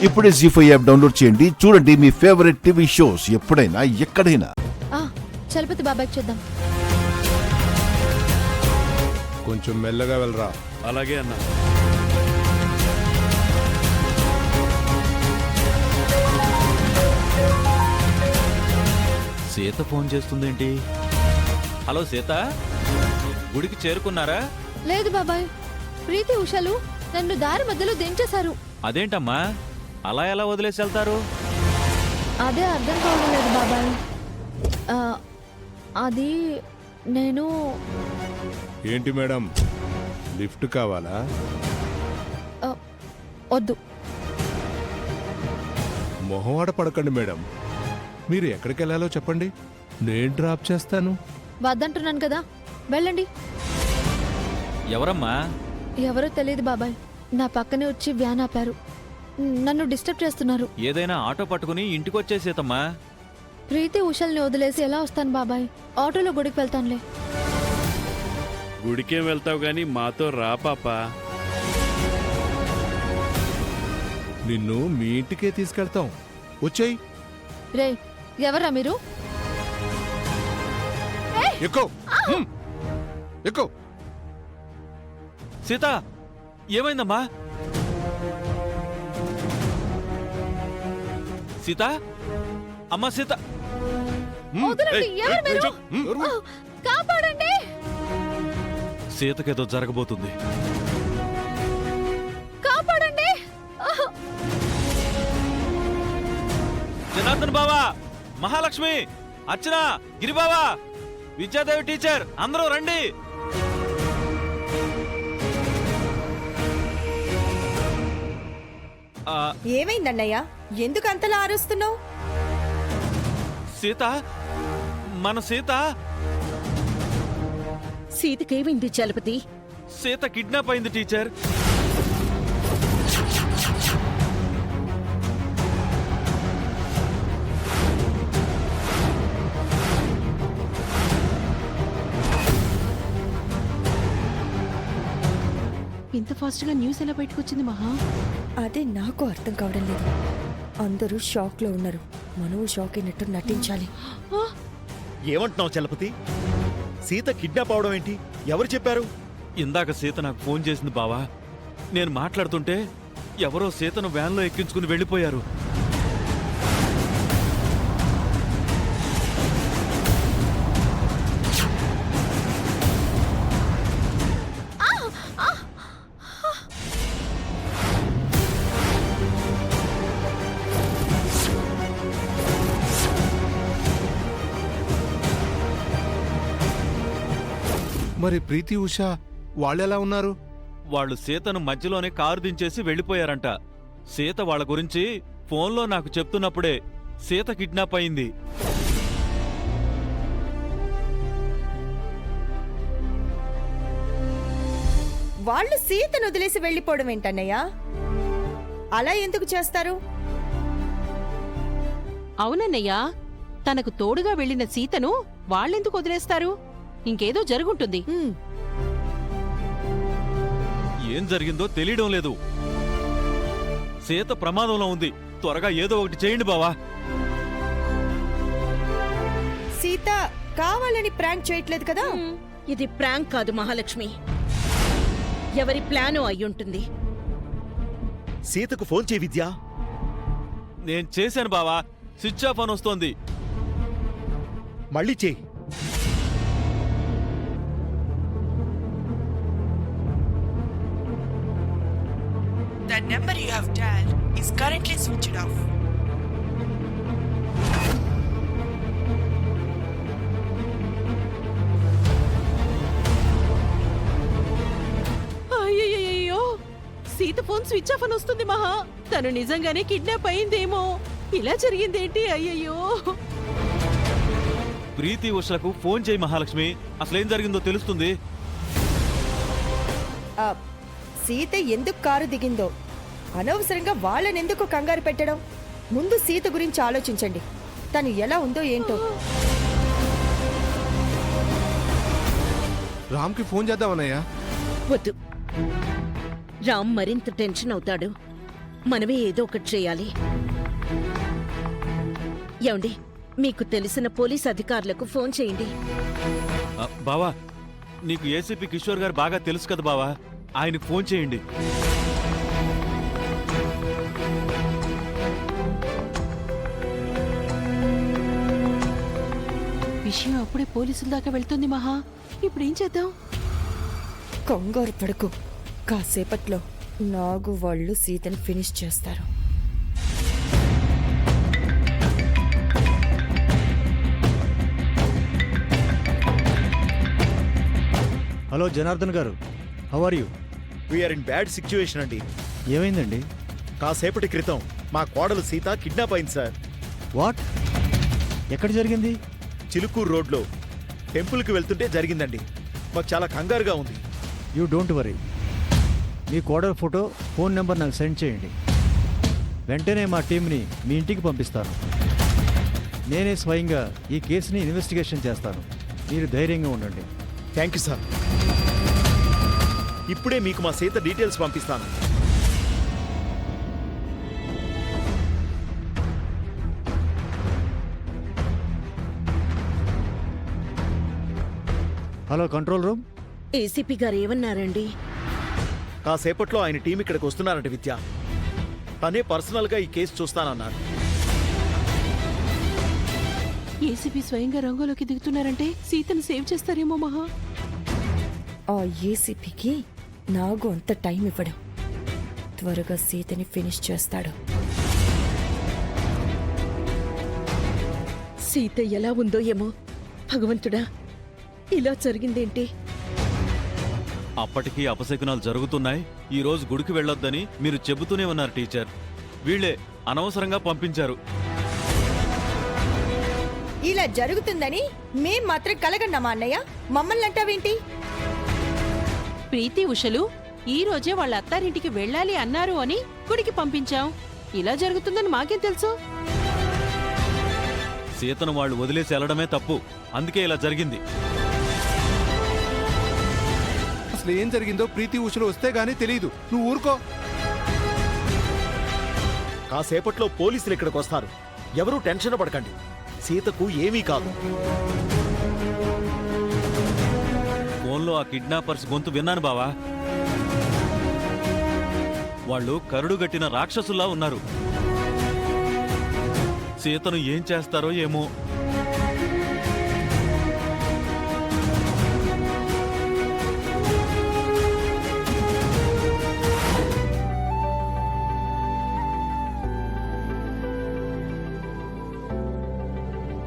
ఇప్పుడే జీ5 app download చేయండి. చూడండి మీ ఫేవరెట్ టీవీ షోస్ ఎప్పుడైనా ఎక్కడైనా. చలపతి బాబాయ్ చూద్దాం. కొంచెం మెల్లగా వెళ్ళరా. అలాగే అన్న. సీత ఫోన్ చేస్తుందేంటి? హలో సీత, గుడికి చేరుకున్నారా? లేదు బాబాయ్, ప్రీతి ఉషలు నన్ను దారి మధ్యలో దించేశారు. అదేంటమ్మా, అలా ఎలా వదిలేసి వెళ్తారు? అదే అర్థం కావడం లేదు బాబాయ్. అది నేను... ఏంటి మేడం, లిఫ్ట్ కావాలా? వద్దు. మొహవాడ పడకండి మేడం. మీరు ఎక్కడికి వెళ్ళాలో చెప్పండి, నేను డ్రాప్ చేస్తాను. వద్దంటున్నాను కదా, వెళ్ళండి. ఎవరమ్మా? ఎవరో తెలియదు బాబాయ్, నా పక్కనే వచ్చి వ్యాన్ ఆపారు. నన్ను డిస్టర్బ్ చేస్తున్నారు. ఏదైనా ఆటో పట్టుకుని ఇంటికొచ్చే సీతమ్మా. ప్రీతి ఉషల్ని వదిలేసి ఎలా వస్తాను బాబాయ్? ఆటోలో గుడికి వెళ్తానులే. గుడికేం వెళ్తావు గాని మాతో రా పాపా. నిన్ను మీ ఇంటికే తీసుకెళ్తాం, వచ్చేయ్. రే, ఎవరా మీరు? ఎక్కు ఎక్కు. సీత, ఏమైందమ్మా? సీత, అమ్మా సీత. వదలండి, ఎవరు మీరు? కాపాడండి. సీతకేదో జరగబోతుంది. కాపాడండి. జనార్దన్ బావా, మహాలక్ష్మి, అర్చన, గిరిబావా, విద్యాదేవి టీచర్, అందరూ రండి. ఏమైందన్నయ్య, ఎందుకు అంతలా ఆరుస్తున్నావు? సీత, మన సీత. సీతకేమైంది చలపతి? సీత కిడ్నాప్ అయింది టీచర్. ఇంత ఫాస్ట్ గా న్యూస్ ఎలా బయటకు వచ్చింది మహా? అదే నాకు అర్థం కావడం లేదు. అందరూ షాక్ లో ఉన్నారు, మనము షాక్ అయినట్టు నటించాలి. ఏమంటున్నావు చలపతి? సీత కిడ్నాప్ అవడం ఏంటి? ఎవరు చెప్పారు? ఇందాక సీత నాకు ఫోన్ చేసింది బావా. నేను మాట్లాడుతుంటే ఎవరో సీతను వ్యాన్లో ఎక్కించుకుని వెళ్ళిపోయారు. మరి ప్రీతి ఉషా వాళ్ళెలా ఉన్నారు? వాళ్ళు సీతను మధ్యలోనే కారు దించేసి వెళ్ళిపోయారంట. సీత వాళ్ళ గురించి ఫోన్లో నాకు చెప్తున్నప్పుడే సీత కిడ్నాప్ అయింది. వాళ్ళు సీతను వదిలేసి వెళ్ళిపోవడం ఏంటన్నయ్య? అలా ఎందుకు చేస్తారు? అవునన్నయ్యా, తనకు తోడుగా వెళ్లిన సీతను వాళ్ళెందుకు వదిలేస్తారు? ఇంకేదో జరుగుంటుంది. ఏం జరిగిందో తెలియడం లేదు. సీత ప్రమాదంలో ఉంది. త్వరగా ఏదో ఒకటి చేయండి బావా. సీత కావాలని ప్రాంక్ చేయట్లేదు కదా? ఇది ప్రాంక్ కాదు మహాలక్ష్మి, ఎవరి ప్లాను అయ్యుంటుంది. సీతకు ఫోన్ చేయి విద్యా. నేను చేశాను బావా, స్విచ్ ఆఫ్ అని వస్తోంది. మళ్ళీ చేయి. The number you have dialed is currently switched off. అయ్యయ్యో, సీత ఫోన్ స్విచ్ ఆఫ్ అని వస్తుంది మహా. తను నిజంగానే కిడ్నాప్ అయిందేమో. ఇలా జరిగిందేంటి? అయ్యయ్యో. ప్రీతి ఉషలకు ఫోన్ చేయి మహాలక్ష్మి, అసలేం జరిగిందో తెలుస్తుంది. సీత ఎందుకు కారు దిగిందో, అనవసరంగా వాళ్ళనెందుకు కంగారు పెట్టడం? ముందు సీత గురించి ఆలోచించండి, తను ఎలా ఉందో ఏంటో. రామ్కి ఫోన్ చేద్దామన్నయ్యా. వద్దు, రామ్ మరింత టెన్షన్ అవుతాడు. మనమే ఏదో ఒకటి చేయాలి. ఏమండి, మీకు తెలిసిన పోలీస్ అధికారులకు ఫోన్ చేయండి. బావా, నీకు ఏసీపీ కిషోర్ గారు బాగా తెలుసు కదా బావా, ఆయనకు ఫోన్ చేయండి. విషయం అప్పుడే పోలీసుల దాకా వెళ్తుంది మహా. ఇప్పుడు ఏం చేద్దాం? కంగారు పడకు, కాసేపట్లో నాగు వాళ్ళు సీతని ఫినిష్ చేస్తారు. హలో జనార్దన్ గారు, how are you? We're in bad situation అండి. ఏమైందండి? కాసేపటి క్రితం మా కోడలు సీత కిడ్నాప్ అయింది సార్. వాట్? ఎక్కడ జరిగింది? చిలుకూరు రోడ్లో టెంపుల్కి వెళ్తుంటే జరిగిందండి. మాకు చాలా కంగారుగా ఉంది. You don't worry. మీ కోడల ఫోటో, ఫోన్ నెంబర్ నాకు సెండ్ చేయండి. వెంటనే మా టీంని మీ ఇంటికి పంపిస్తాను. నేనే స్వయంగా ఈ కేసుని ఇన్వెస్టిగేషన్ చేస్తాను. మీరు ధైర్యంగా ఉండండి. Thank you sir. ఇప్పుడే మీకు మా సీత డీటెయిల్స్ పంపిస్తాను. Hello control room. ఏసీపీ గారు ఏమన్నారండి? కాసేపట్లో ఆయన టీం ఇక్కడికి వస్తున్నారంట విద్య. తనే పర్సనల్గా ఈ కేసు చూస్తానన్నారు. ఏసీపీ స్వయంగా రంగంలోకి దిగుతున్నారంటే సీతను సేవ్ చేస్తారేమో మహా. ఆ ఏసీపీకి నాగు అంత టైం ఇవ్వడం. త్వరగా సీతని ఫినిష్ చేస్తాడు. సీత ఎలా ఉందో ఏమో. భగవంతుడా, ఇలా జరిగిందేంటి? అప్పటికీ అపశకునాలు జరుగుతున్నాయి. ఈ రోజు గుడికి వెళ్ళొద్దని మీరు చెబుతూనే ఉన్నారు టీచర్. వీళ్ళే అనవసరంగా పంపించారు. ఇలా జరుగుతుందని మేం మాత్రం కలగన్నామా అన్నయ్య? మమ్మల్ని అంటావేంటి? ప్రీతి ఉషలు ఈ రోజే వాళ్ళ అత్తారింటికి వెళ్ళాలి అన్నారు అని గుడికి పంపించాం. ఇలా జరుగుతుందని మాకేం తెలుసు? సీతను వాళ్ళు వదిలేసి వెళ్లడమే తప్పు. అందుకే ఇలా జరిగింది. అసలు ఏం జరిగిందో ప్రీతి ఉషలు వస్తే గానీ తెలియదు. నువ్వు ఊరుకో. కాసేపట్లో పోలీసులు ఇక్కడికి వస్తారు. ఎవరూ టెన్షన్ పడకండి. సీతకు ఏమీ కాదు. ఫోన్లో ఆ కిడ్నాపర్స్ గొంతు విన్నాను బావా. వాళ్ళు కరుడుగట్టిన రాక్షసుల్లా ఉన్నారు. సీతను ఏం చేస్తారో ఏమో.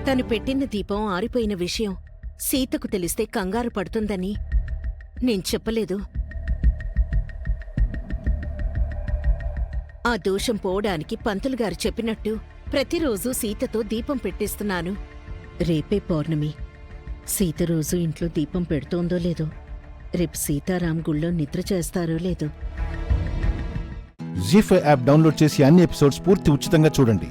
తను పెట్టిన దీపం ఆరిపోయిన విషయం సీతకు తెలిస్తే కంగారు పడుతుందని నేను చెప్పలేదు. ఆ దోషం పోవడానికి పంతులు గారు చెప్పినట్టు ప్రతిరోజు సీతతో దీపం పెట్టిస్తున్నాను. రేపే పౌర్ణమి. సీత రోజు ఇంట్లో దీపం పెడుతోందో లేదో, రేపు సీతారాం గుళ్ళో నిద్ర చేస్తారో లేదో. జీ5 యాప్ డౌన్లోడ్ చేసి అన్ని ఎపిసోడ్స్ పూర్తి ఉచితంగా చూడండి.